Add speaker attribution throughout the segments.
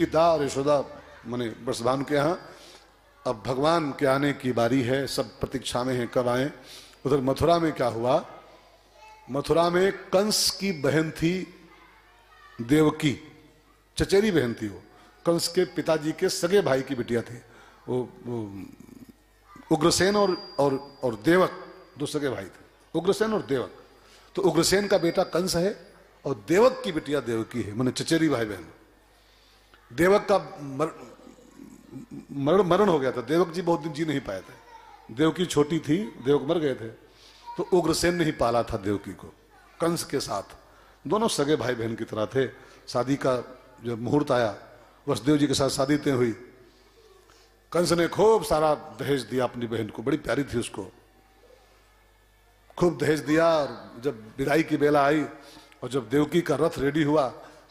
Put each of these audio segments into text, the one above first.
Speaker 1: सीता और यशोदा माने बृषभानु के यहाँ अब भगवान के आने की बारी है, सब प्रतीक्षा में हैं कब आए। उधर मथुरा में क्या हुआ, मथुरा में कंस की बहन थी देवकी, चचेरी बहन थी वो, कंस के पिताजी के सगे भाई की बिटिया थी वो उग्रसेन और देवक दो सगे भाई थे, उग्रसेन और देवक। तो उग्रसेन का बेटा कंस है और देवक की बिटिया देवकी है, माने चचेरी भाई बहन। देवक का मरण हो गया था, देवक जी बहुत दिन जी नहीं पाए थे, देवकी छोटी थी, देवक मर गए थे, तो उग्रसेन ने ही पाला था देवकी को कंस के साथ। दोनों सगे भाई बहन की तरह थे। शादी का जब मुहूर्त आया, वसुदेव जी के साथ शादी तय हुई, कंस ने खूब सारा दहेज दिया अपनी बहन को, बड़ी प्यारी थी उसको, खूब दहेज दिया। और जब विदाई की बेला आई और जब देवकी का रथ रेडी हुआ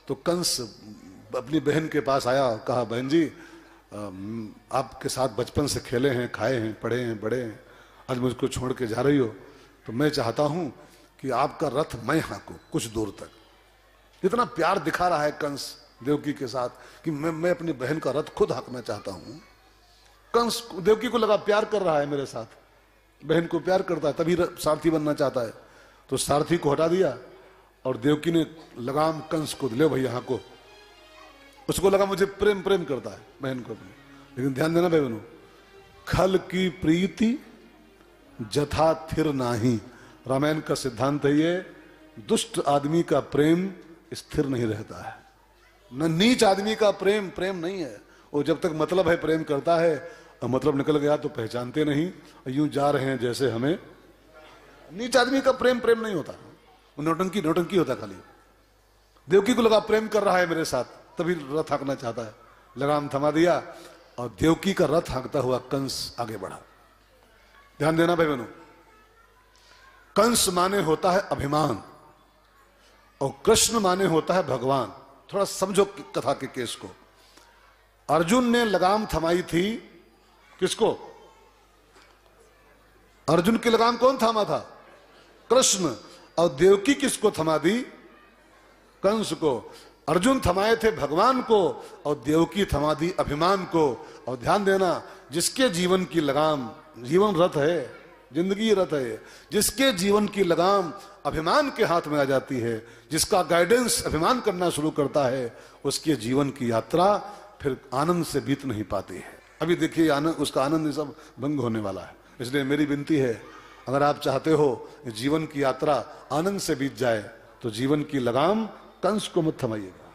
Speaker 1: तो कंस अपनी बहन के पास आया और कहा, बहन जी आपके साथ बचपन से खेले हैं, खाए हैं, पढ़े हैं, बड़े हैं, आज मुझको छोड़ के जा रही हो, तो मैं चाहता हूं कि आपका रथ मैं हाँकूं कुछ दूर तक। इतना प्यार दिखा रहा है कंस देवकी के साथ कि मैं अपनी बहन का रथ खुद हाँकना चाहता हूं। कंस देवकी को लगा प्यार कर रहा है मेरे साथ, बहन को प्यार करता है, तभी सारथी बनना चाहता है। तो सारथी को हटा दिया और देवकी ने लगाम कंस को ले भैया हाँको। उसको लगा मुझे प्रेम प्रेम करता है बहन को अपनी, लेकिन ध्यान देना भाई बहनों, खल की प्रीति जथा थिर नाही, रामायण का सिद्धांत है ये, दुष्ट आदमी का प्रेम स्थिर नहीं रहता है। न नीच आदमी का प्रेम प्रेम नहीं है, वो जब तक मतलब है प्रेम करता है, और मतलब निकल गया तो पहचानते नहीं, यूं जा रहे हैं जैसे हमें। नीच आदमी का प्रेम प्रेम नहीं होता, नौटंकी नौटंकी होता खाली। देवकी को लगा प्रेम कर रहा है मेरे साथ, तभी रथ हाँकना चाहता है, लगाम थमा दिया और देवकी का रथ हाँकता हुआ कंस आगे बढ़ा। ध्यान देना भाई बहनों, कंस माने होता है अभिमान और कृष्ण माने होता है भगवान। थोड़ा समझो कथा के केस को। अर्जुन ने लगाम थमाई थी किसको? अर्जुन की लगाम कौन थामा था? कृष्ण। और देवकी किसको थमा दी? कंस को। अर्जुन थमाए थे भगवान को और देवकी थमा दी अभिमान को। और ध्यान देना, जिसके जीवन की लगाम, जीवन रथ है, जिंदगी रथ है, जिसके जीवन की लगाम अभिमान के हाथ में आ जाती है, जिसका गाइडेंस अभिमान करना शुरू करता है, उसके जीवन की यात्रा फिर आनंद से बीत नहीं पाती है। अभी देखिए आनंद, उसका आनंद सब भंग होने वाला है। इसलिए मेरी विनती है, अगर आप चाहते हो जीवन की यात्रा आनंद से बीत जाए तो जीवन की लगाम कंस को मत थमाइएगा।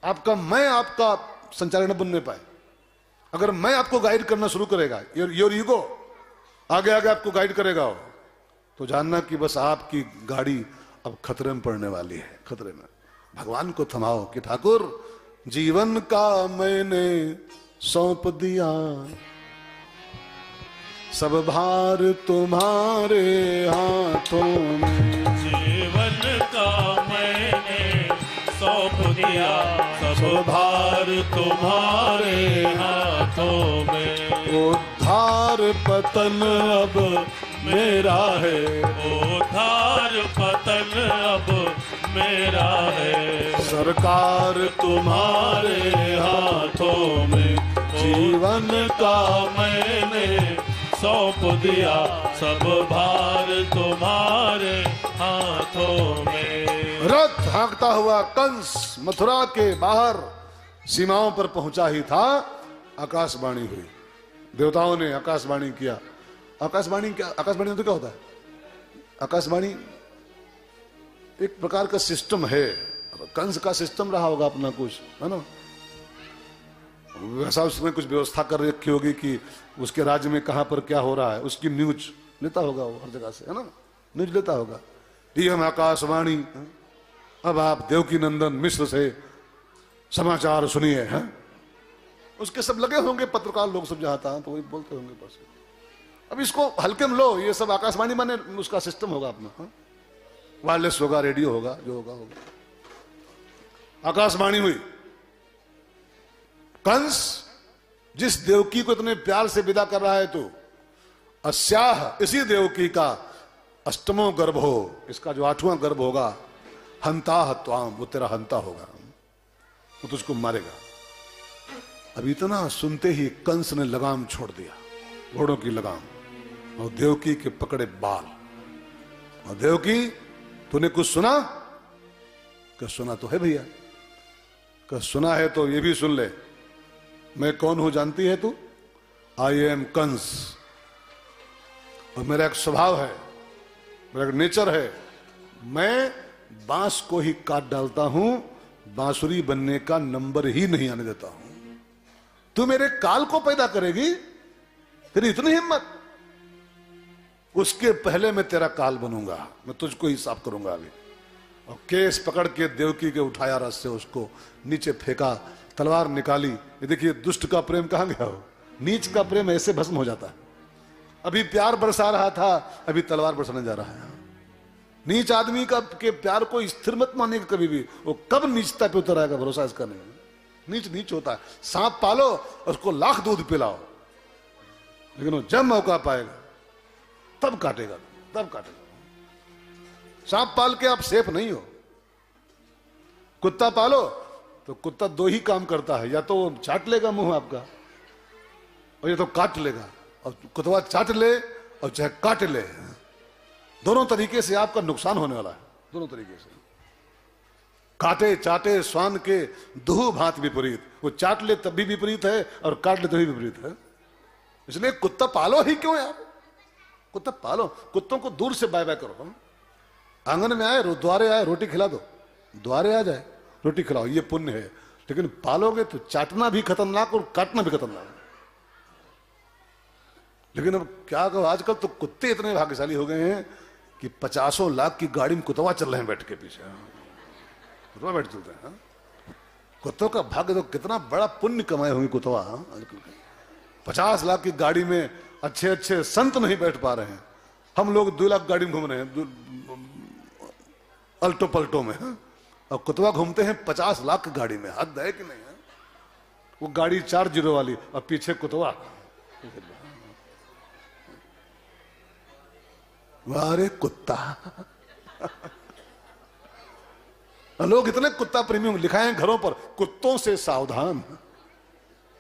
Speaker 1: आपका मैं आपका संचालन न बनने पाए। अगर मैं आपको गाइड करना शुरू करेगा, योर ईगो आगे आगे आपको गाइड करेगा, तो जानना कि बस आपकी गाड़ी अब खतरे में पड़ने वाली है, खतरे में। भगवान को थमाओ कि ठाकुर जीवन का मैंने सौंप दिया, सब भार तुम्हारे हाथों में।
Speaker 2: जीवन का मैंने सौंप दिया, सब भार तुम्हारे हाथों में।
Speaker 1: उद्धार पतन अब मेरा है,
Speaker 2: उद्धार पतन अब मेरा है।
Speaker 1: सरकार तुम्हारे हाथों में।
Speaker 2: जीवन का मैंने सौंप दिया, सब भार तुम्हारे हाथों में।
Speaker 1: रथ हाँकता हुआ कंस मथुरा के बाहर सीमाओं पर पहुंचा ही था, आकाशवाणी हुई। देवताओं ने आकाशवाणी किया। आकाशवाणी क्या, आकाशवाणी तो क्या होता है? आकाशवाणी एक प्रकार का सिस्टम है। कंस का सिस्टम रहा होगा अपना कुछ, है ना, वैसा उसमें कुछ व्यवस्था कर रखी होगी कि उसके राज्य में कहां पर क्या हो रहा है, उसकी न्यूज लेता होगा वो हर जगह से, है ना, न्यूज लेता होगा। ये हम आकाशवाणी, अब आप देवकी नंदन मिश्र से समाचार सुनिए। हैं उसके सब लगे होंगे पत्रकार लोग सब, जहां था तो वही बोलते होंगे बस। अब इसको हल्के में लो, ये सब आकाशवाणी माने उसका सिस्टम होगा अपना, वायरलेस होगा, रेडियो होगा, जो होगा होगा। आकाशवाणी हुई। कंस जिस देवकी को इतने प्यार से विदा कर रहा है, तो अस्याह, इसी देवकी का अष्टमो गर्भ हो, इसका जो 8वां गर्भ होगा, हंता त्वाम, वो तेरा हंता होगा, वो तुझको मारेगा। अब इतना सुनते ही कंस ने लगाम छोड़ दिया, घोड़ों की लगाम, और देवकी के पकड़े बाल। और देवकी, तूने कुछ सुना? क्या सुना तो है भैया। क्या सुना है तो ये भी सुन ले, मैं कौन हूं जानती है तू? आई एम कंस, और मेरा एक स्वभाव है, मेरा एक नेचर है, मैं बांस को ही काट डालता हूं, बांसुरी बनने का नंबर ही नहीं आने देता हूं। तू मेरे काल को पैदा करेगी, तेरी इतनी हिम्मत? उसके पहले मैं तेरा काल बनूंगा, मैं तुझको ही साफ करूंगा अभी। और केस पकड़ के देवकी के उठाया रस से, उसको नीचे फेंका, तलवार निकाली। ये देखिए दुष्ट का प्रेम कहां गया हो, नीच का प्रेम ऐसे भस्म हो जाता है। अभी प्यार बरसा रहा था, अभी तलवार बरसाने जा रहा है। नीच आदमी का के प्यार को स्थिर मत मानेगा कभी भी, वो कब नीचता पे उतर आएगा भरोसा इसका नहीं। नीच नीच होता है। सांप पालो और उसको लाख दूध पिलाओ, लेकिन वो जब मौका पाएगा तब काटेगा, तब काटेगा। सांप पाल के आप सेफ नहीं हो। कुत्ता पालो तो कुत्ता दो ही काम करता है, या तो वो चाट लेगा मुंह आपका, और या तो काट लेगा। और कुत्ता चाट ले और चाहे काट ले, दोनों तरीके से आपका नुकसान होने वाला है, दोनों तरीके से। काटे चाटे स्वान के दुहु भांत विपरीत, वो चाट ले तब भी विपरीत है और काट ले तभी विपरीत है। इसलिए कुत्ता पालो ही क्यों यार, कुत्ता पालो। कुत्तों को दूर से बाय बाय करो। आंगन में आए, द्वारे आए, रोटी खिला दो, द्वारे आ जाए रोटी खिलाओ, ये पुण्य है। लेकिन पालोगे तो चाटना भी खतरनाक और काटना भी खतरनाक। लेकिन अब क्या कहो, आजकल तो कुत्ते इतने भाग्यशाली हो गए हैं कि 50 लाख की गाड़ी में कुत्ता चल रहे हैं बैठ के पीछे, कुत्ता बैठ चलते हैं। कुत्तों का भाग्य तो कितना बड़ा पुण्य कमाए होंगे कुत्ता। आजकल 50 लाख की गाड़ी में अच्छे अच्छे संत नहीं बैठ पा रहे हैं, हम लोग 2 लाख गाड़ी में घूम रहे हैं अल्टो पल्टो में, और कुत्ता घूमते हैं 50 लाख की गाड़ी में। हद है कि नहीं है? वो गाड़ी 4 जीरो वाली और पीछे कुत्ता। वारे कुत्ता। लोग इतने कुत्ता प्रेमी लिखा है घरों पर, कुत्तों से सावधान।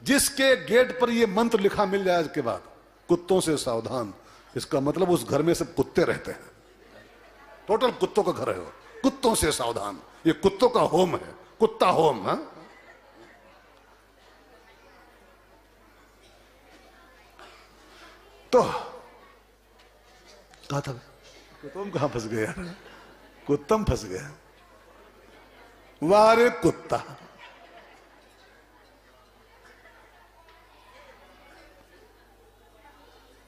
Speaker 1: जिसके गेट पर ये मंत्र लिखा मिल जाए के बाद, कुत्तों से सावधान, इसका मतलब उस घर में सब कुत्ते रहते हैं, टोटल कुत्तों का घर है वो। कुत्तों से सावधान, ये कुत्तों का होम है, कुत्ता होम। हा? तो कहा था कुत्तम कहां फंस गया, कुत्तम फंस गया। वारे कुत्ता।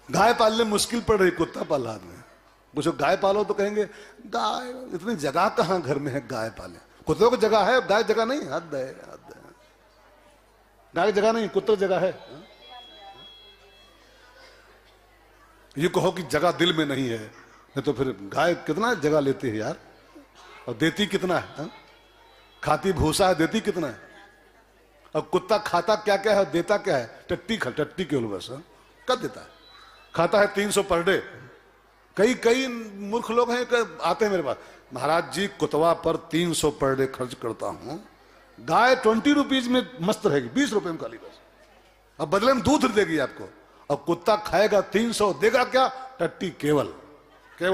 Speaker 1: गाय पालने मुश्किल पड़ रही, कुत्ता पाला आदमी। पूछो गाय पालो तो कहेंगे गाय, इतनी जगह कहां घर में है गाय पाले। कुत्तों की जगह है, गाय जगह नहीं। हद है, हद है। गाय जगह नहीं, कुत्तों जगह है। ये कहो कि जगह दिल में नहीं है, नहीं तो फिर गाय कितना जगह लेती है यार, और देती कितना है। खाती भूसा है, देती कितना है। और कुत्ता खाता क्या क्या है, देता क्या है? टट्टी टट्टी केवल बस। कब देता है? खाता है 300 पर डे। कई मूर्ख लोग हैं कि आते हैं मेरे पास, महाराज जी कुतवा पर 300 पर डे खर्च करता हूं, गाय 20 रुपीज में मस्त रहेगी, 20 रुपए में खाली बस, अब बदले में दूध देगी आपको। और कुत्ता खाएगा 300, देगा क्या? टट्टी, केवल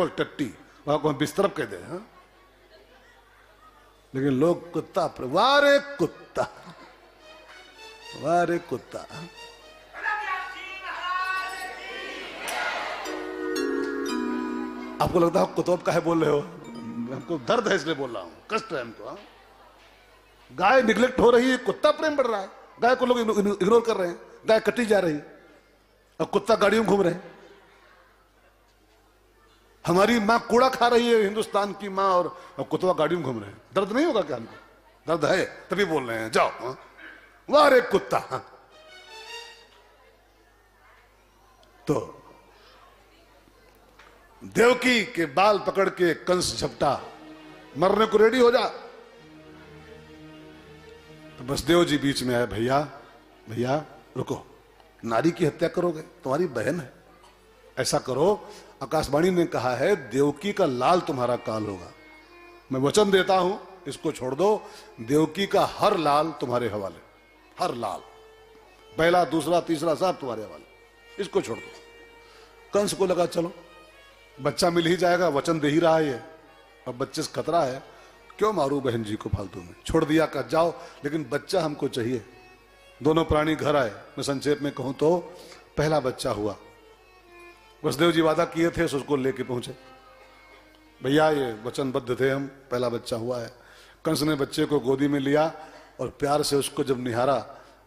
Speaker 1: टट्टी। वहां को बिस्तर कह दे। हाँ? लेकिन लोग कुत्ता, वारे कुत्ता, वारे कुत्ता। आपको लगता है कुतुब का है बोल रहे हो, हमको दर्द है इसलिए बोल रहा हूं, कष्ट है हमको। हाँ? गाय निगलेक्ट हो रही है, कुत्ता प्रेम बढ़ रहा है। गाय को लोग इग्नोर कर रहे हैं, गाय कटी जा रही है और कुत्ता गाड़ियों में घूम रहे हैं। हमारी माँ कूड़ा खा रही है, हिंदुस्तान की माँ, और कुत्ता गाड़ियों में घूम रहे हैं। दर्द नहीं होगा क्या हमको? दर्द है तभी बोल रहे हैं। जाओ। हाँ? वाह रे कुत्ता। हाँ? तो देवकी के बाल पकड़ के कंस झपटा, मरने को रेडी हो जा। तो बसदेव जी बीच में आए, भैया भैया रुको, नारी की हत्या करोगे? तुम्हारी बहन है, ऐसा करो, आकाशवाणी ने कहा है देवकी का लाल तुम्हारा काल होगा, मैं वचन देता हूं, इसको छोड़ दो, देवकी का हर लाल तुम्हारे हवाले, हर लाल। पहला दूसरा तीसरा सब तुम्हारे हवाले, इसको छोड़ दो। कंस को लगा चलो बच्चा मिल ही जाएगा, वचन दे ही रहा है ये, अब बच्चे से खतरा है, क्यों मारू बहन जी को फालतू में, छोड़ दिया का जाओ, लेकिन बच्चा हमको चाहिए। दोनों प्राणी घर आए। मैं संक्षेप में कहूं तो पहला बच्चा हुआ, वसुदेव जी वादा किए थे, उसको लेके पहुंचे, भैया ये वचनबद्ध थे हम, पहला बच्चा हुआ है। कंस ने बच्चे को गोदी में लिया और प्यार से उसको जब निहारा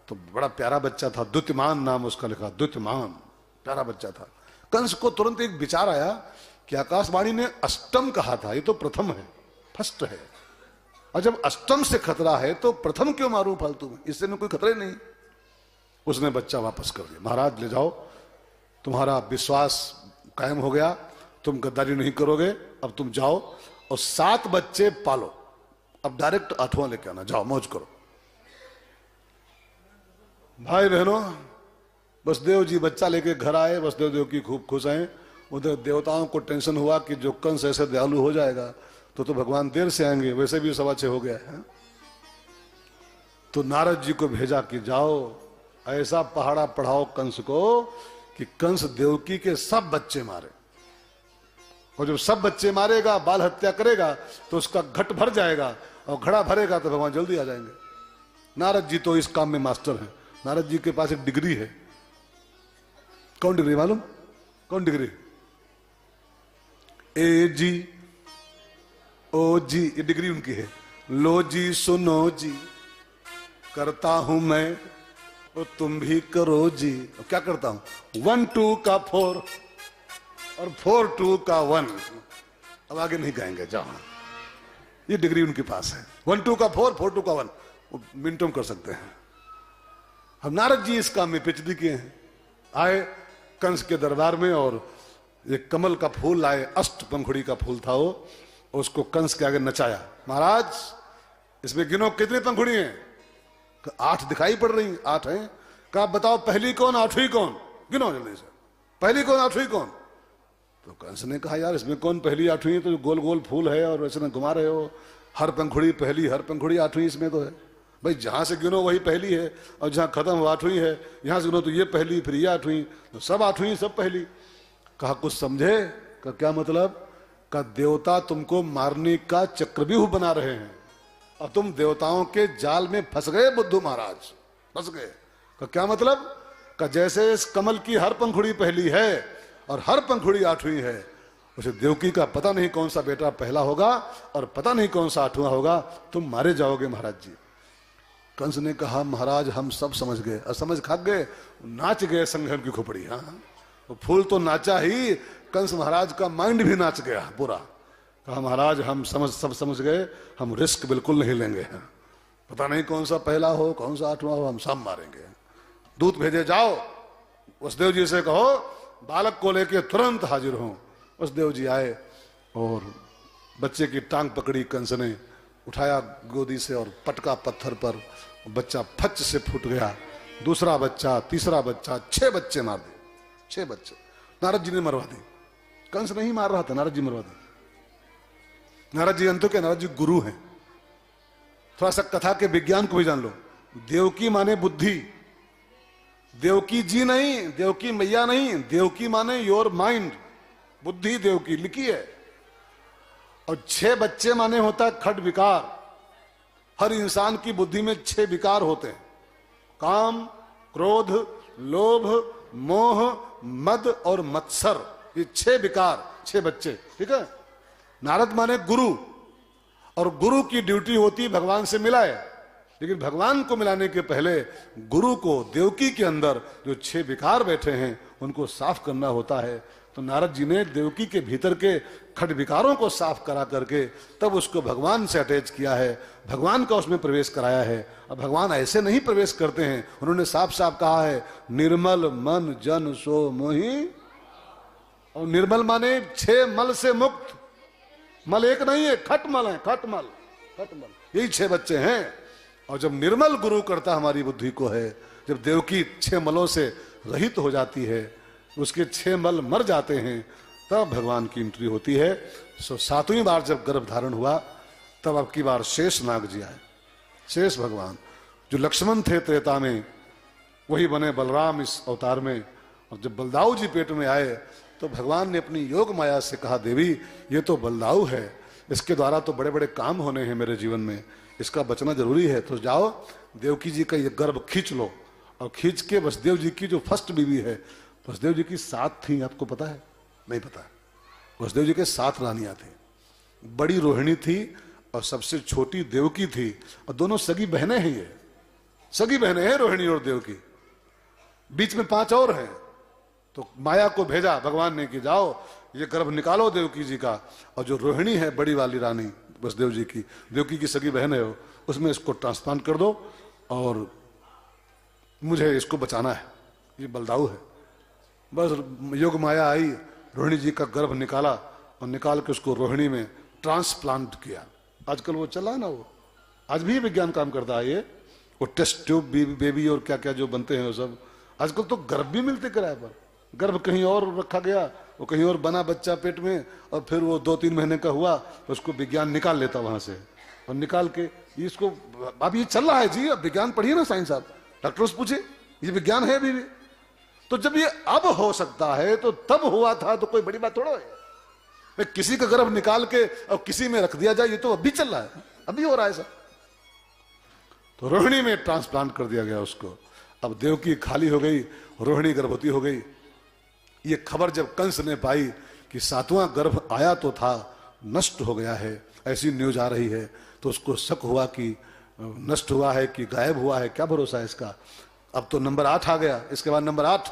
Speaker 1: तो बड़ा प्यारा बच्चा था, द्युतिमान नाम उसका लिखा, द्युतिमान, प्यारा बच्चा था। कंस को तुरंत एक विचार आया कि आकाशवाणी ने अष्टम कहा था, ये तो प्रथम है, फर्स्ट है, और जब अष्टम से खतरा है तो प्रथम क्यों मारूं फालतू में, इससे में कोई खतरे नहीं। उसने बच्चा वापस कर दिया, महाराज ले जाओ, तुम्हारा विश्वास कायम हो गया, तुम गद्दारी नहीं करोगे, अब तुम जाओ और 7 बच्चे पालो, अब डायरेक्ट 8वां लेके आना, जाओ मौज करो। भाई बहनों, वसुदेव जी बच्चा लेके घर आए, वसुदेव देव की खूब खुश हैं। उधर देवताओं को टेंशन हुआ कि जो कंस ऐसे दयालु हो जाएगा तो भगवान देर से आएंगे, वैसे भी 6:15 हो गया है। तो नारद जी को भेजा कि जाओ ऐसा पहाड़ा पढ़ाओ कंस को कि कंस देवकी के सब बच्चे मारे, और जब सब बच्चे मारेगा, बाल हत्या करेगा तो उसका घट भर जाएगा, और घड़ा भरेगा तो भगवान जल्दी आ जाएंगे। नारद जी तो इस काम में मास्टर हैं। नारद जी के पास एक डिग्री है। कौन डिग्री मालूम? कौन डिग्री? ए जी ओ जी, ये डिग्री उनकी है। लो जी सुनो जी, करता हूं मैं और तुम भी करो जी। और क्या करता हूं? 1 2 का 4 और 4 2 का 1। अब आगे नहीं गाएंगे, जाओ, ये डिग्री उनके पास है। 1 2 का 4 4 2 का 1, वो मिनटों में कर सकते हैं। हम नारद जी इस काम में पिछड़ी किए हैं। आए कंस के दरबार में और एक कमल का फूल लाए, अष्टपंखुड़ी का फूल था वो, उसको कंस के आगे नचाया। महाराज इसमें गिनो कितनी पंखुड़ी हैं? 8 दिखाई पड़ रही, 8 हैं। कहा बताओ पहली कौन, 8वीं कौन, गिनो जल्दी से, पहली कौन 8वीं कौन? तो कंस ने कहा यार इसमें कौन पहली 8वीं है, तो गोल गोल फूल है और वैसे न घुमा रहे हो, हर पंखुड़ी पहली, हर पंखुड़ी 8वीं इसमें तो है। भाई जहां से गिनो वही पहली है, और जहां खत्म वो 8वीं है, यहां से गिनो तो ये पहली, फिर ये 8वीं, तो सब 8वीं, सब पहली। कहा कुछ समझे? का क्या मतलब? का देवता तुमको मारने का चक्रव्यूह बना रहे हैं और तुम देवताओं के जाल में फंस गए बुद्धू महाराज, फंस गए। का क्या मतलब? का जैसे इस कमल की हर पंखुड़ी पहली है और हर पंखुड़ी 8वीं है, उसे देवकी का पता नहीं कौन सा बेटा पहला होगा और पता नहीं कौन सा 8वां होगा, तुम मारे जाओगे महाराज जी। कंस ने कहा महाराज हम सब समझ गए, और समझ खा गए, नाच गए संघर्ष की खोपड़ी। हाँ, तो फूल तो नाचा ही, कंस महाराज का माइंड भी नाच गया पूरा। कहा महाराज हम सब समझ गए, हम रिस्क बिल्कुल नहीं लेंगे, पता नहीं कौन सा पहला हो कौन सा 8वां हो, हम सब मारेंगे। दूत भेजे, जाओ वसुदेव जी से कहो बालक को लेके तुरंत हाजिर हो। वसुदेव जी आए और बच्चे की टांग पकड़ी, कंस ने उठाया गोदी से और पटका पत्थर पर, बच्चा फच से फूट गया। दूसरा बच्चा, तीसरा बच्चा, 6 बच्चे मार दिए, 6 बच्चे नारद जी ने मरवा दी। कंस नहीं मार रहा था, नारद जी मरवा दी। नारद जी अंतों के नारद जी गुरु हैं। थोड़ा सा कथा के विज्ञान को भी जान लो। देवकी माने बुद्धि, देवकी जी नहीं, देवकी मैया नहीं, देवकी माने योर माइंड, बुद्धि देवकी लिखी है। और 6 बच्चे माने होता है खड विकार। हर इंसान की बुद्धि में 6 विकार होते हैं, काम, क्रोध, लोभ, मोह, मद और मत्सर, ये 6 विकार, 6 बच्चे, ठीक है। नारद माने गुरु, और गुरु की ड्यूटी होती भगवान से मिलाए, लेकिन भगवान को मिलाने के पहले गुरु को देवकी के अंदर जो 6 विकार बैठे हैं उनको साफ करना होता है। तो नारद जी ने देवकी के भीतर के खड विकारों को साफ करा करके तब उसको भगवान से अटैच किया है, भगवान का उसमें प्रवेश कराया है। अब भगवान ऐसे नहीं प्रवेश करते हैं, उन्होंने साफ साफ कहा है निर्मल मन जन सो मोहि। और निर्मल माने 6 मल से मुक्त, मल एक नहीं है, खटमल है, खटमल, खटमल, यही 6 बच्चे हैं। और जब निर्मल गुरु करता हमारी बुद्धि को है, जब देवकी 6 मलों से रहित हो जाती है, उसके 6 मल मर जाते हैं, तब भगवान की एंट्री होती है। 7वीं बार जब गर्भ धारण हुआ तब अब की बार शेष नाग जी आए। शेष भगवान जो लक्ष्मण थे त्रेता में, वही बने बलराम इस अवतार में। और जब बलदाऊ जी पेट में आए तो भगवान ने अपनी योग माया से कहा, देवी ये तो बलदाऊ है, इसके द्वारा तो बड़े बड़े काम होने हैं मेरे जीवन में, इसका बचना जरूरी है। तो जाओ देवकी जी का ये गर्भ खींच लो। और खींच के वसुदेव जी की जो फर्स्ट बीवी है, वसुदेव जी की 7 थी, आपको पता है? नहीं पता। वसुदेव जी के 7 रानियां थी। बड़ी रोहिणी थी और सबसे छोटी देवकी थी, और दोनों सगी बहनें हैं। ये सगी बहनें हैं रोहिणी और देवकी। बीच में 5 और हैं। तो माया को भेजा भगवान ने कि जाओ ये गर्भ निकालो देवकी जी का, और जो रोहिणी है बड़ी वाली रानी वसुदेव जी की, देवकी की सगी बहन है वो, उसमें इसको ट्रांसप्लांट कर दो और मुझे इसको बचाना है, ये बलदाऊ है। बस योग माया आई, रोहिणी जी का गर्भ निकाला और निकाल के उसको रोहिणी में ट्रांसप्लांट किया। आजकल वो चला ना, वो आज भी विज्ञान काम करता है। ये वो टेस्ट ट्यूब बेबी और क्या क्या जो बनते हैं वो सब, आजकल तो गर्भ भी मिलते किराए पर। गर्भ कहीं और रखा गया, वो कहीं और बना बच्चा पेट में, और फिर वो 2-3 महीने का हुआ तो उसको विज्ञान निकाल लेता वहां से, और निकाल के इसको अब ये चल रहा है जी। अब विज्ञान पढ़िए ना साइंस, आप डॉक्टर से पूछे, ये विज्ञान है अभी भी। तो जब ये अब हो सकता है तो तब हुआ था तो कोई बड़ी बात थोड़ा है। किसी का गर्भ निकाल के और किसी में रख दिया जाए, ये तो अभी चल रहा है, अभी हो रहा है सब। तो रोहिणी में ट्रांसप्लांट कर दिया गया उसको। अब देवकी खाली हो गई, रोहिणी गर्भवती हो गई। ये खबर जब कंस ने पाई कि 7वां गर्भ आया तो था, नष्ट हो गया है, ऐसी न्यूज आ रही है, तो उसको शक हुआ कि नष्ट हुआ है कि गायब हुआ है, क्या भरोसा है इसका। अब तो नंबर 8 आ गया, इसके बाद नंबर 8,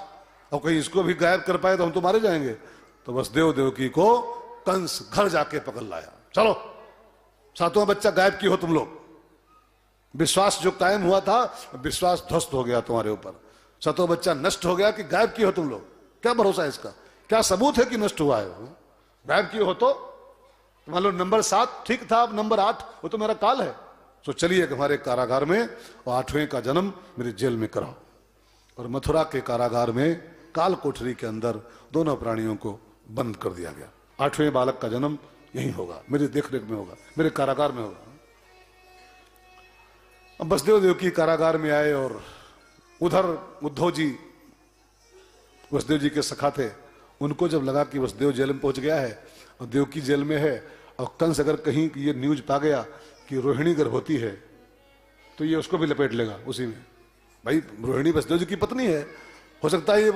Speaker 1: और कहीं इसको भी गायब कर पाए तो हम तो मारे जाएंगे। तो वसुदेव देवकी को कंस घर जाके पकड़ लाया, चलो 7वां बच्चा गायब की हो तुम लोग। विश्वास जो कायम हुआ था, विश्वास ध्वस्त हो गया तुम्हारे ऊपर। 7वां बच्चा नष्ट हो गया कि गायब की हो तुम लोग, क्या भरोसा है इसका, क्या सबूत है कि नष्ट हुआ है? गायब की हो तो मान लो नंबर 7 ठीक था, अब नंबर 8 वो तो मेरा काल है। तो चलिए हमारे कारागार में, और 8वें का जन्म मेरे जेल में कराओ। और मथुरा के कारागार में काल कोठरी के अंदर दोनों प्राणियों को बंद कर दिया गया। 8वें बालक का जन्म यहीं होगा, मेरी देखरेख में होगा, मेरे कारागार में होगा। अब वसुदेव देवकी कारागार में आए, और उधर उद्धव जी वसुदेव जी के सखा थे, उनको जब लगा कि वसुदेव जेल में पहुंच गया है और देवकी जेल में है, और कंस अगर कहीं ये न्यूज पा गया कि रोहिणी गर्भवती है तो ये उसको भी लपेट लेगा उसी में। भाई रोहिणी वसुदेव जी की पत्नी है, हो सकता है ये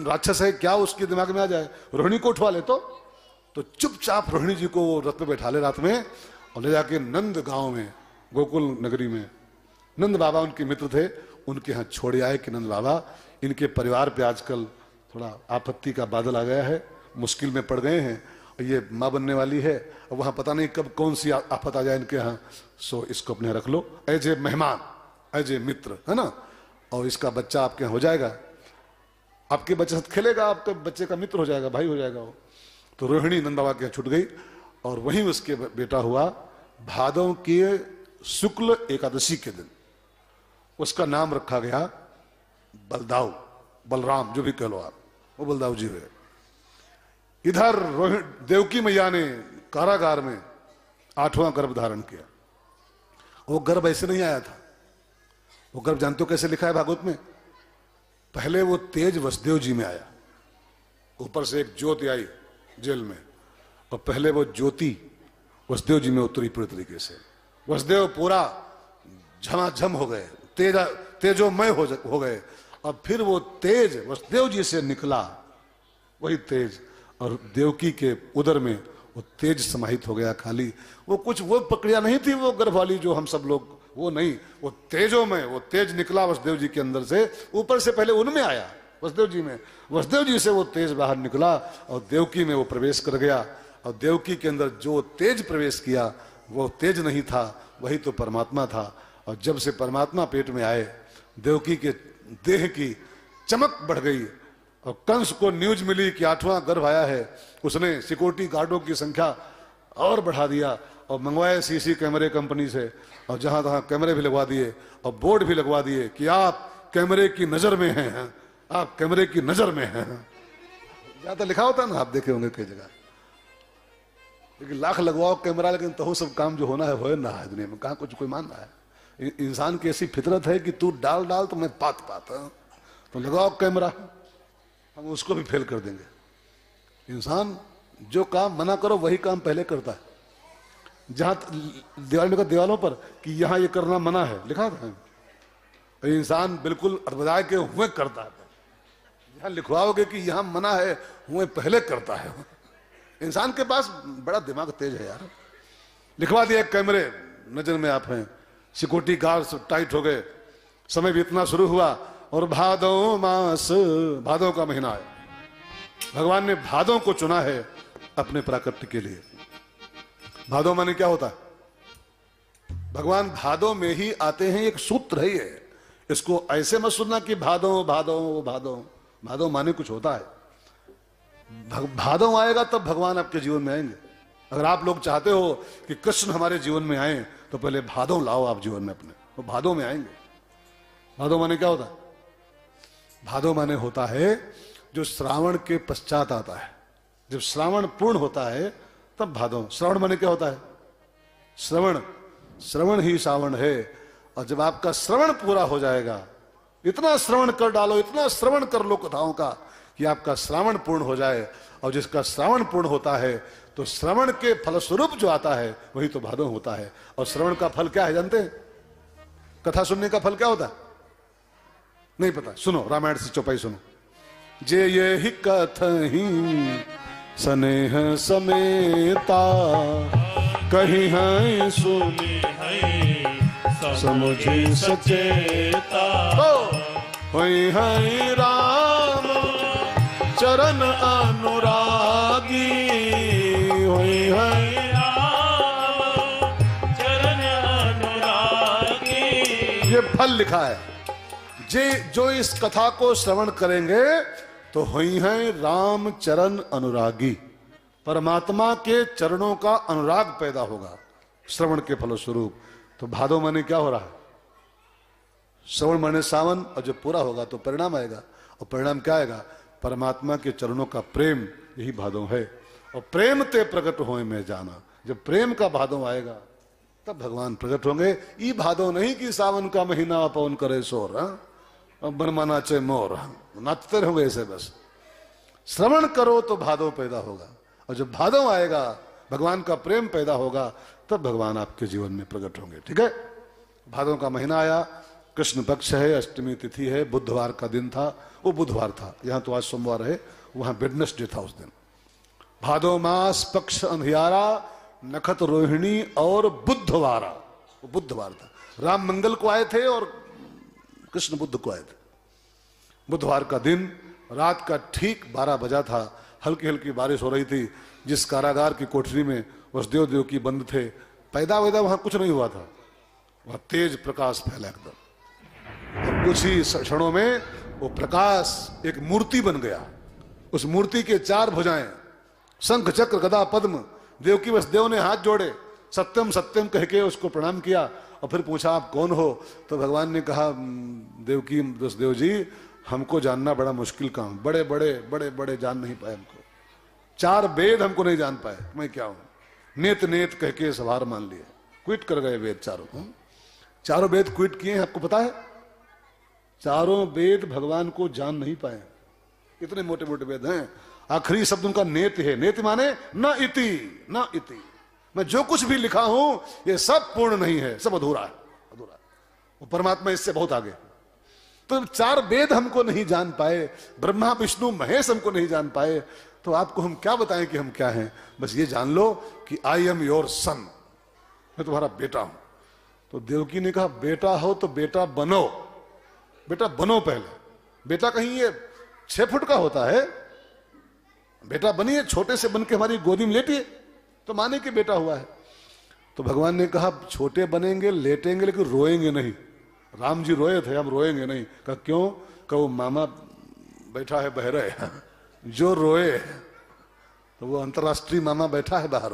Speaker 1: राक्षस है, क्या उसके दिमाग में आ जाए, रोहिणी को उठवा ले। तो चुपचाप रोहिणी जी को रथ पे बैठा ले रात में, और ले जाके नंद गांव में, गोकुल नगरी में, नंद बाबा उनके मित्र थे, उनके यहाँ छोड़ आए कि नंद बाबा इनके परिवार पे आजकल थोड़ा आपत्ति का बादल आ गया है, मुश्किल में पड़ गए हैं, और ये माँ बनने वाली है, और वहां पता नहीं कब कौन सी आफत आ जाए इनके यहाँ, सो इसको अपने रख लो एज ए मेहमान, एज ए मित्र, है ना, और इसका बच्चा आपके यहाँ हो जाएगा, आपके बच्चे साथ खेलेगा, आपके बच्चे का मित्र हो जाएगा, भाई हो जाएगा वो। तो रोहिणी नंद बाबा के छूट गई, और वहीं उसके बेटा हुआ भादव के शुक्ल एकादशी के दिन। उसका नाम रखा गया बलदाऊ, बलराम जो भी कह लो आप, वो बलदाऊ जी हुए। इधर देवकी मैया ने कारागार में 8वां गर्भ धारण किया। वो गर्भ ऐसे नहीं आया था, वो गर्भ जानते हो कैसे लिखा है भागवत में? पहले वो तेज वसुदेव जी में आया, ऊपर से एक ज्योति आई जेल में, और पहले वो ज्योति वसुदेव जी में उतरी पूरी तरीके से। वसुदेव पूरा झमाझम हो गए, तेजोमय हो गए, और फिर वो तेज वसुदेव जी से निकला, वही तेज, और देवकी के उदर में वो तेज समाहित हो गया। खाली वो कुछ वो प्रक्रिया नहीं थी वो गर्भ वाली जो हम सब लोग, वो नहीं, वो तेजोमय, वो तेज निकला वसुदेव जी के अंदर से, ऊपर से पहले उनमें आया वसुदेव जी में, वसुदेव जी से वो तेज बाहर निकला और देवकी में वो प्रवेश कर गया। और देवकी के अंदर जो तेज प्रवेश किया वो तेज नहीं था, वही तो परमात्मा था। और जब से परमात्मा पेट में आए, देवकी के देह की चमक बढ़ गई, और कंस को न्यूज मिली कि 8वां गर्भ आया है, उसने सिक्योरिटी गार्डों की संख्या और बढ़ा दिया, और मंगवाए सीसी कैमरे कंपनी से, और जहां तहां कैमरे भी लगवा दिए, और बोर्ड भी लगवा दिए कि आप कैमरे की नजर में हैं, आप कैमरे की नजर में हैं। ज्यादा लिखा होता ना, आप देखे होंगे कई जगह, लेकिन लाख लगवाओ कैमरा, लेकिन तो सब काम जो होना है वो ना है दुनिया में, कहाँ कुछ कोई मान रहा है। इंसान की ऐसी फितरत है कि तू डाल डाल तो मैं पात पात, तो लगाओ कैमरा, हम उसको भी फेल कर देंगे। इंसान जो काम मना करो वही काम पहले करता है। जहां दीवारों पर कि यहां ये करना मना है लिखा था, इंसान बिल्कुल अटबजाए के हुए करता है। जहां लिखवाओगे कि यहां मना है, हुए पहले करता है। इंसान के पास बड़ा दिमाग तेज है यार। लिखवा दिया कैमरे, नजर में आप हैं, सिक्योरिटी गार्ड टाइट हो गए, समय बीतना शुरू हुआ और भादो मास, भादों का महीना है। भगवान ने भादों को चुना है अपने प्राकट्य के लिए। भादो माने क्या होता है? भगवान भादों में ही आते हैं, एक सूत्र है ये। इसको ऐसे मत सुनना कि भादों भादों भादों, भादों माने कुछ होता है। भादों आएगा तब भगवान आपके जीवन में आएंगे। अगर आप लोग चाहते हो कि कृष्ण हमारे जीवन में आए तो पहले भादों लाओ आप जीवन में अपने, वो भादों में आएंगे। भादों माने क्या होता है? भादों माने होता है जो श्रावण के पश्चात आता है। जब श्रावण पूर्ण होता है तब भादों। श्रावण माने क्या होता है? श्रवण, श्रवण ही सावण है। और जब आपका श्रवण पूरा हो जाएगा, इतना श्रवण कर डालो, इतना श्रवण कर लो कथाओं का कि आपका श्रावण पूर्ण हो जाए। और जिसका श्रावण पूर्ण होता है तो श्रवण के फलस्वरूप जो आता है वही तो भादों होता है। और श्रवण का फल क्या है जानते हैं? कथा सुनने का फल क्या होता है? नहीं पता? सुनो, रामायण से चौपाई सुनो। जे ये ही कथहि स्नेह समेता, कहीं है
Speaker 2: सुनी है समुझी सचेता,
Speaker 1: होई है राम चरण अनुरागी, होई है
Speaker 2: राम चरण अनुरागी।
Speaker 1: ये फल लिखा है। जे जो इस कथा को श्रवण करेंगे तो हुई हैं राम चरण अनुरागी। परमात्मा के चरणों का अनुराग पैदा होगा श्रवण के फलस्वरूप। तो भादो माने क्या हो रहा है? श्रवण माने सावन, और जब पूरा होगा तो परिणाम आएगा। और परिणाम क्या आएगा? परमात्मा के चरणों का प्रेम, यही भादो है। और प्रेम ते प्रकट होए में जाना। जब प्रेम का भादो आएगा तब भगवान प्रकट होंगे। ई भादो नहीं कि सावन का महीना पवन करे शोर, बनमाना चे मोर, नाचते रहोगे ऐसे बस। श्रवण करो तो भादो पैदा होगा। और जब भादो आएगा, भगवान का प्रेम पैदा होगा, तब भगवान आपके जीवन में प्रकट होंगे। ठीक है? भादों का महीना आया, कृष्ण पक्ष है, अष्टमी तिथि है, बुधवार का दिन था। वो बुधवार था, यहां तो आज सोमवार है, वहां वेडनेसडे था उस दिन। भादो मास पक्ष अंधियारा, नखत रोहिणी और बुधवारा, वो बुधवार था। राम मंगल को आए थे और कृष्ण बुद्ध को आए थे। बुधवार का दिन, रात का ठीक 12 बजा था। हल्की हल्की बारिश हो रही थी। जिस कारागार की कोठरी में वसुदेव देवकी बंद थे, पैदा वैदा वहां कुछ नहीं हुआ था। वहां तेज प्रकाश फैला एकदम, और कुछ ही क्षणों में वो प्रकाश एक मूर्ति बन गया। उस मूर्ति के 4 भुजाएं, शंख चक्र गदा पद्म। देवकी वसुदेव ने हाथ जोड़े, सत्यम सत्यम कह के उसको प्रणाम किया। और फिर पूछा आप कौन हो? तो भगवान ने कहा, देवकी वसुदेव जी, हमको जानना बड़ा मुश्किल काम, बड़े बड़े बड़े बड़े जान नहीं पाए हमको। 4 वेद हमको नहीं जान पाए, मैं क्या हूं? नेत नेत कह के सवार मान लिए, क्विट कर गए वेद चारों। 4 वेद क्विट किए हैं, आपको पता है? 4 वेद भगवान को जान नहीं पाए। इतने मोटे मोटे वेद हैं। आखिरी शब्द उनका नेत है। नेत माने न इति, न इति। मैं जो कुछ भी लिखा हूं ये सब पूर्ण नहीं है, सब अधूरा है, अधूरा है। वो परमात्मा इससे बहुत आगे। तो 4 वेद हमको नहीं जान पाए, ब्रह्मा विष्णु महेश हमको नहीं जान पाए, तो आपको हम क्या बताएं कि हम क्या हैं? बस ये जान लो कि आई एम योर सन, मैं तुम्हारा बेटा हूं। तो देवकी ने कहा, बेटा हो तो बेटा बनो, बेटा बनो पहले। बेटा कहीं ये 6 फुट का होता है? बेटा बनिए, छोटे से बन के हमारी गोदी में लेटिए तो माने कि बेटा हुआ है। तो भगवान ने कहा, छोटे बनेंगे, लेटेंगे, लेकिन रोएंगे नहीं। राम जी रोए थे, हम रोएंगे नहीं। कहा क्यों? कहा वो मामा बैठा है बहरे, जो रोए तो वो अंतर्राष्ट्रीय मामा बैठा है बाहर,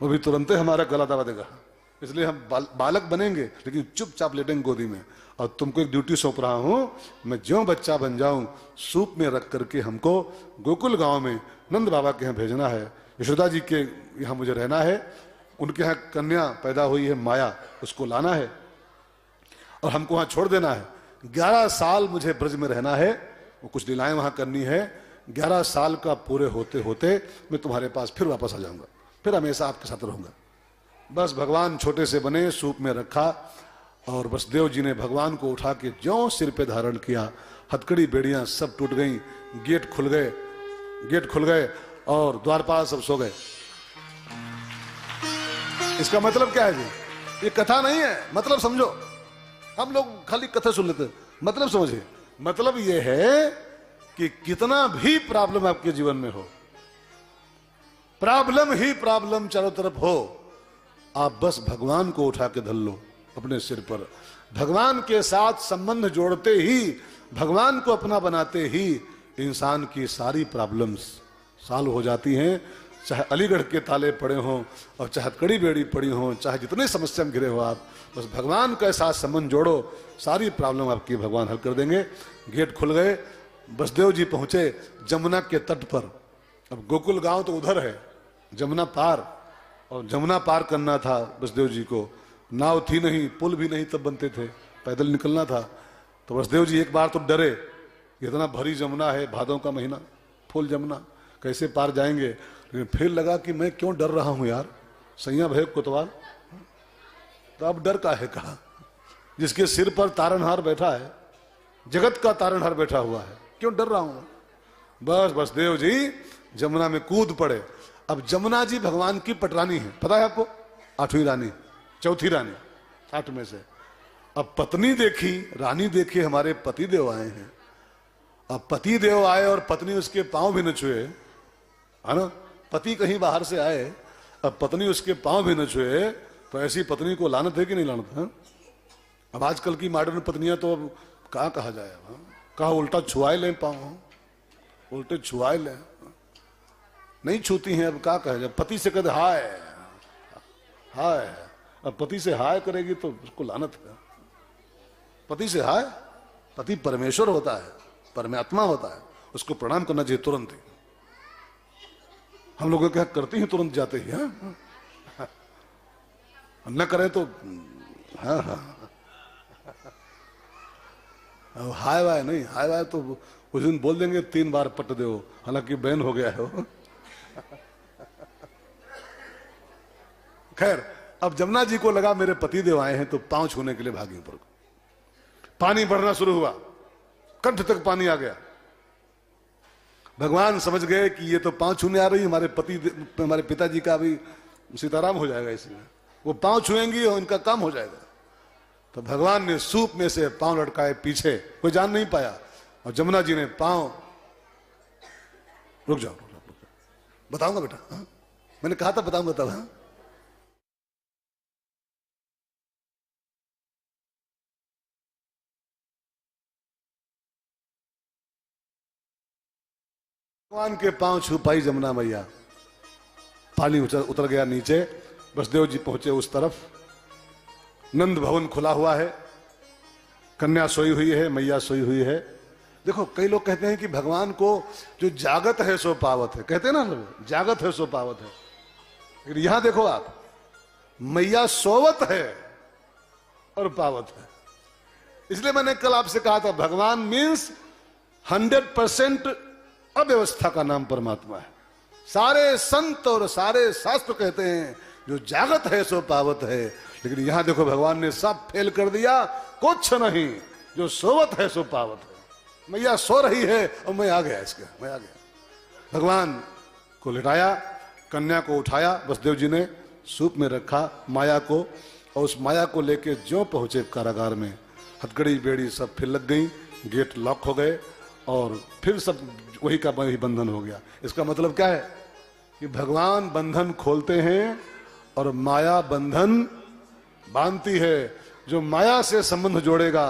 Speaker 1: वो भी तुरंत हमारा गला दबा देगा। इसलिए हम बालक बनेंगे लेकिन चुपचाप लेटेंगे गोदी में। और तुमको एक ड्यूटी सौंप रहा हूं, मैं ज्यों बच्चा बन जाऊं, सूप में रख करके हमको गोकुल गांव में नंद बाबा के यहाँ भेजना है। यशोदा जी के यहाँ मुझे रहना है। उनके यहाँ कन्या पैदा हुई है माया, उसको लाना है और हमको वहां छोड़ देना है। 11 साल मुझे ब्रज में रहना है, वो कुछ लीलाएं वहां करनी है। 11 साल का पूरे होते होते मैं तुम्हारे पास फिर वापस आ जाऊंगा, फिर हमेशा आपके साथ रहूंगा। बस भगवान छोटे से बने, सूप में रखा, और वसुदेव जी ने भगवान को उठा के ज्यों सिर पे धारण किया। हथकड़ी बेड़ियां सब टूट गईं, गेट खुल गए और द्वारपाल सब सो गए। इसका मतलब क्या है जी? ये कथा नहीं है, मतलब समझो। हम लोग खाली कथा सुन लेते, मतलब समझिए। मतलब ये है कि कितना भी प्रॉब्लम आपके जीवन में हो, प्रॉब्लम ही प्रॉब्लम चारों तरफ हो, आप बस भगवान को उठा के धर लो अपने सिर पर। भगवान के साथ संबंध जोड़ते ही, भगवान को अपना बनाते ही इंसान की सारी प्रॉब्लम्स सॉल्व हो जाती हैं। चाहे अलीगढ़ के ताले पड़े हों और चाहे कड़ी बेड़ी पड़ी हों, चाहे जितने समस्या में घिरे हो आप, बस भगवान के साथ संबंध जोड़ो, सारी प्रॉब्लम आपकी भगवान हल कर देंगे। गेट खुल गए, वसुदेव जी पहुंचे जमुना के तट पर। अब गोकुल गांव तो उधर है, जमुना पार, और जमुना पार करना था वसुदेव जी को। नाव थी नहीं, पुल भी नहीं तब बनते थे, पैदल निकलना था। तो वसुदेव जी एक बार तो डरे, इतना भरी जमुना है, भादों का महीना, फुल जमुना, कैसे पार जाएंगे। लेकिन फिर लगा कि मैं क्यों डर रहा हूं यार, सैया भय कोतवाल, तो अब डर का है कहा, जिसके सिर पर तारनहार बैठा है, जगत का तारनहार बैठा हुआ है, क्यों डर रहा हूं। बस वसुदेव जी जमुना में कूद पड़े। अब जमुना जी भगवान की पटरानी है, पता है आपको, 8वीं रानी, 4थी रानी 8 में से। अब पत्नी देखी, रानी देखी, हमारे पति देव आए हैं। अब पति देव आए और पत्नी उसके पांव भी न छुए, है ना, पति कहीं बाहर से आए, अब पत्नी उसके पांव भी न छुए, तो ऐसी पत्नी को लानत है कि नहीं लानत है? अब आजकल की मॉडर्न पत्नियां तो अब कहाँ कहा जाए, कहा उल्टा छुआए लें पांव, उल्टे छुआए लें, नहीं छूती हैं। अब क्या कहे, जब पति से कहते हाय हाय, अब पति से हाय करेगी तो उसको लानत है। पति से हाय, पति परमेश्वर होता है, परमात्मा होता है, उसको प्रणाम करना चाहिए तुरंत ही। हम लोग क्या करते हैं, तुरंत जाते ही, हाँ न करें तो हाँ हाँ हाय वाय नहीं, हाय वाय तो उस दिन बोल देंगे 3 बार पट दो, हालांकि बैन हो गया है वो। खैर, अब जमुना जी को लगा मेरे पति देव आए हैं, तो पांव छूने के लिए भागी ऊपर। पानी बढ़ना शुरू हुआ, कंठ तक पानी आ गया। भगवान समझ गए कि ये तो पांव छूने आ रही, हमारे पिताजी का भी सीताराम हो जाएगा, इसलिए वो पांव छुएंगी और इनका काम हो जाएगा। तो भगवान ने सूप में से पांव लटकाए पीछे, कोई जान नहीं पाया, और जमुना जी ने पांव, रुक जाओ बताऊंगा बेटा, हाँ? मैंने कहा था बताऊंगा तब, हाँ? भगवान के पांव छू पाई जमुना मैया, पानी उतर गया नीचे। वसुदेव जी पहुंचे उस तरफ, नंद भवन खुला हुआ है, कन्या सोई हुई है, मैया सोई हुई है। देखो, कई लोग कहते हैं कि भगवान को जो जागत है सो पावत है, कहते हैं ना लोग, जागत है सो पावत है। लेकिन यहां देखो आप, मैया सोवत है और पावत है। इसलिए मैंने कल आपसे कहा था, भगवान मीन्स 100% अव्यवस्था का नाम परमात्मा है। सारे संत और सारे शास्त्र कहते हैं जो जागत है सो पावत है, लेकिन यहां देखो भगवान ने सब फेल कर दिया, कुछ नहीं, जो सोवत है सो पावत है। मैया सो रही है और मैं आ गया, मैं आ गया। भगवान को लिटाया, कन्या को उठाया, वसुदेव जी ने सूप में रखा माया को, और उस माया को लेके ज्यों पहुंचे कारागार में, हथकड़ी बेड़ी सब फिर लग गई, गेट लॉक हो गए, और फिर सब वही का वही बंधन हो गया। इसका मतलब क्या है कि भगवान बंधन खोलते हैं और माया बंधन बांधती है। जो माया से संबंध जोड़ेगा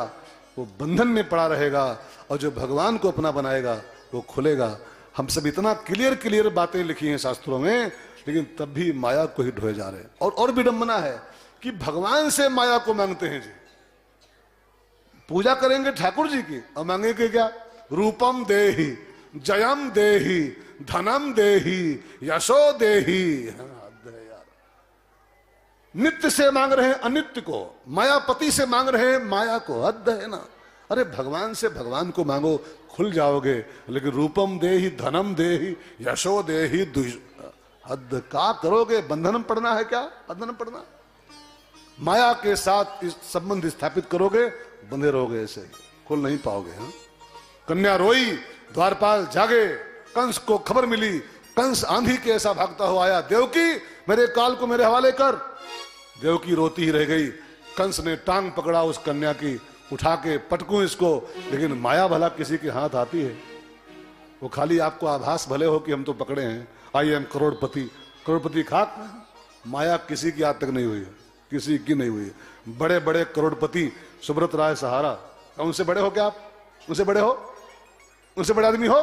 Speaker 1: वो बंधन में पड़ा रहेगा, और जो भगवान को अपना बनाएगा वो खुलेगा। हम सब इतना क्लियर बातें लिखी हैं शास्त्रों में, लेकिन तब भी माया को ही ढोए जा रहे हैं। और विडंबना है कि भगवान से माया को मांगते हैं जी। पूजा करेंगे ठाकुर जी की और मांगेंगे क्या? रूपम देहि, जयम देहि, धनम देहि, यशो देहि। नित्य से मांग रहे हैं अनित्य को, मायापति से मांग रहे हैं माया को, हद है ना। अरे भगवान से भगवान को मांगो, खुल जाओगे। लेकिन रूपम देहि धनम देहि यशो देहि हद का करोगे? बंधनम पड़ना है क्या? बंधनम पड़ना, माया के साथ इस संबंध स्थापित करोगे, बंधे रहोगे, ऐसे खुल नहीं पाओगे। हाँ? कन्या रोई, द्वारपाल जागे, कंस को खबर मिली, कंस आंधी के ऐसा भागता हुआ आया, देवकी मेरे काल को मेरे हवाले कर। देवकी रोती ही रह गई। कंस ने टांग पकड़ा उस कन्या की, उठा के पटकूं इसको, लेकिन माया भला किसी के हाथ आती है? वो खाली आपको आभास भले हो कि हम तो पकड़े हैं, आई एम करोड़पति, करोड़पति खाक, माया किसी की आज तक नहीं हुई है, किसी की नहीं हुई है। बड़े बड़े करोड़पति सुब्रत राय सहारा, उनसे बड़े हो क्या आप? उनसे बड़े हो? उनसे बड़े आदमी हो?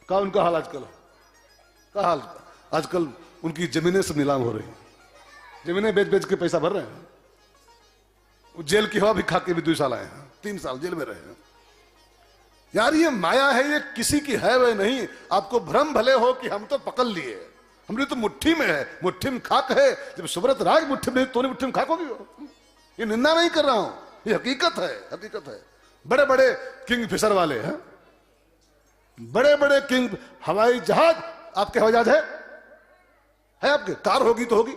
Speaker 1: क्या उनका हाल आजकल? क्या हाल आजकल? उनकी जमीनें सब नीलाम हो रही हैं, जमीनें बेच बेच के पैसा भर रहे हैं। जेल की हवा भी खा के भी 2 साल आए हैं, 3 साल जेल में रहे हैं। यार ये माया है, ये किसी की है वह नहीं। आपको भ्रम भले हो कि हम तो पकड़ लिए, हमने तो मुट्ठी में है, मुट्ठी में खाक है। जब सुब्रत राय मुट्ठी में, तो मुट्ठी में खाक होगी। ये निंदा नहीं कर रहा हूं, ये हकीकत है, हकीकत है। बड़े बड़े किंग फिशर वाले हैं, बड़े बड़े किंग, हवाई जहाज, आपके हवाई जहाज है आपके? कार होगी तो होगी।